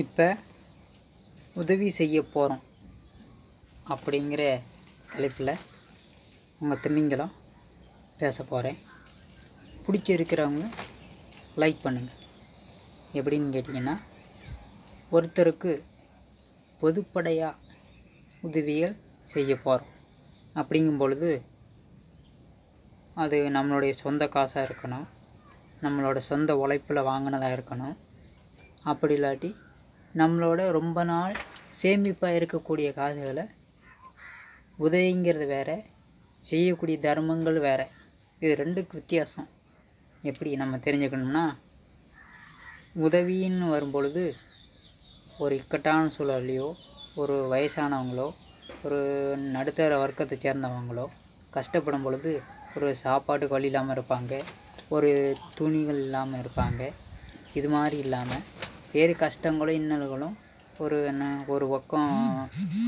இப்போ உதவி செய்ய போகிறோம் அப்படிங்கிற தலைப்பில் உங்கள் திமிங்கலம் பேச போகிறேன். பிடிச்சிருக்கிறவங்க லைக் பண்ணுங்கள். எப்படின்னு கேட்டிங்கன்னா, ஒருத்தருக்கு பொதுப்படையாக உதவிகள் செய்ய போகிறோம் அப்படிங்கும் பொழுது அது நம்மளுடைய சொந்த காசாக இருக்கணும், நம்மளோட சொந்த உழைப்பில் வாங்கினதாக இருக்கணும். அப்படி இல்லாட்டி நம்மளோட ரொம்ப நாள் சேமிப்பாக இருக்கக்கூடிய காசுகளை உதவிங்கிறது வேறு, செய்யக்கூடிய தர்மங்கள் வேறு. இது ரெண்டுக்கு வித்தியாசம் எப்படி நம்ம தெரிஞ்சுக்கணும்னா, உதவின்னு வரும்பொழுது ஒரு இக்கட்டான சூழல்லையோ, ஒரு வயசானவங்களோ, ஒரு நடுத்தர வர்க்கத்தை சேர்ந்தவங்களோ கஷ்டப்படும் பொழுது ஒரு சாப்பாட்டுக்கு வழி இல்லாமல் இருப்பாங்க, ஒரு துணிகள் இல்லாமல் இருப்பாங்க. இது மாதிரி இல்லாமல் வேறு கஷ்டங்களும் இன்னல்களும் ஒரு பக்கம்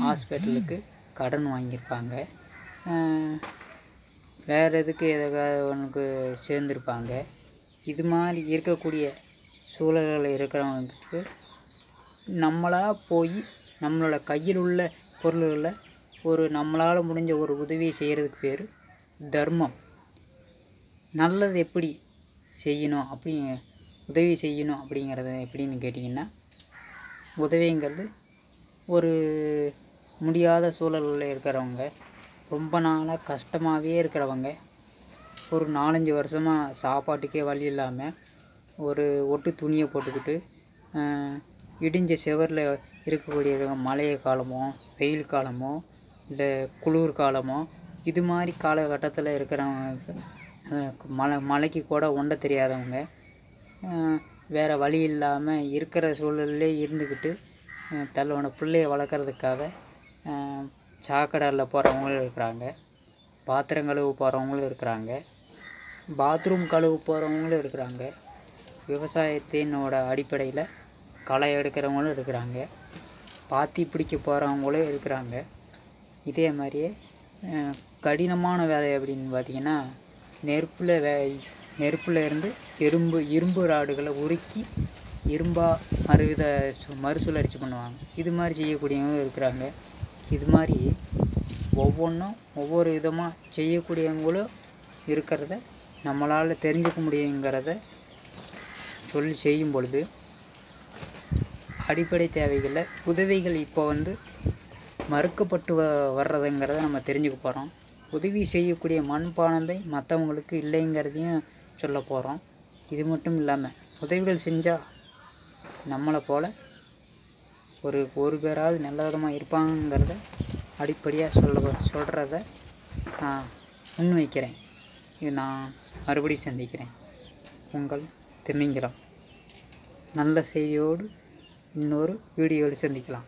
ஹாஸ்பிட்டலுக்கு கடன் வாங்கியிருப்பாங்க, வேறு எதுக்கு எதாவது ஒன்றுக்கு சேர்ந்துருப்பாங்க. இது மாதிரி இருக்கக்கூடிய சூழல்களில் இருக்கிறவங்களுக்கு நம்மளாக போய் நம்மளோட கையில் உள்ள பொருள்களை நம்மளால் முடிஞ்ச ஒரு உதவியை செய்கிறதுக்கு பேர் தர்மம். நல்லது எப்படி செய்யணும், உதவி செய்யணும் அப்படிங்கிறது எப்படின்னு கேட்டிங்கன்னா, உதவிங்கிறது ஒரு முடியாத சூழலில் இருக்கிறவங்க, ரொம்ப நாளாக கஷ்டமாகவே இருக்கிறவங்க, ஒரு 4-5 வருஷமாக சாப்பாட்டுக்கே வழி இல்லாமல் ஒரு ஒட்டு துணியை போட்டுக்கிட்டு இடிஞ்ச செவரில் இருக்கக்கூடிய மழை காலமோ, வெயில் காலமோ, இல்லை குளிர் காலமோ, இது மாதிரி காலகட்டத்தில் இருக்கிறவங்க, மழைக்கு கூட ஒண்ட தெரியாதவங்க, வேறு வழி இல்லாமல் இருக்கிற சூழல்லே இருந்துக்கிட்டு தன்னோட பிள்ளையை வளர்க்குறதுக்காக சாக்கடையில் போகிறவங்களும் இருக்கிறாங்க, பாத்திரம் கழுவு போகிறவங்களும் இருக்கிறாங்க, பாத்ரூம் கழுவு போகிறவங்களும் இருக்கிறாங்க, விவசாயத்தினோட அடிப்படையில் களை எடுக்கிறவங்களும் இருக்கிறாங்க, பாத்தி பிடிக்க போகிறவங்களும் இருக்கிறாங்க. இதே மாதிரியே கடினமான வேலை அப்படின்னு பார்த்திங்கன்னா, நெருப்பில் இருந்து இரும்பு ராடுகளை உருக்கி இரும்பாக மறுசுழற்சி பண்ணுவாங்க. இது மாதிரி செய்யக்கூடியவங்களும் இருக்கிறாங்க. இது மாதிரி ஒவ்வொன்றும் ஒவ்வொரு விதமாக செய்யக்கூடியவங்களும் இருக்கிறத நம்மளால் தெரிஞ்சுக்க முடியுங்கிறத சொல்லி செய்யும் பொழுது அடிப்படை தேவைகளில் உதவிகள் இப்போ மறுக்கப்பட்டு வர்றதுங்கிறத நம்ம தெரிஞ்சுக்க போகிறோம். உதவி செய்யக்கூடிய மண்பானமே மற்றவங்களுக்கு இல்லைங்கிறதையும் சொல்ல போகிறோம். இது மட்டும் இல்லாமல் உதவிகள் செஞ்சால் நம்மளை போல் ஒரு பேராவது நல்ல விதமாக இருப்பாங்கிறத அடிப்படையாக சொல்கிறத நான் முன்வைக்கிறேன். இது நான் மறுபடியும் சந்திக்கிறேன். உங்கள் திமிங்கலம். நல்ல செய்தியோடு இன்னொரு வீடியோவில் சந்திக்கலாம்.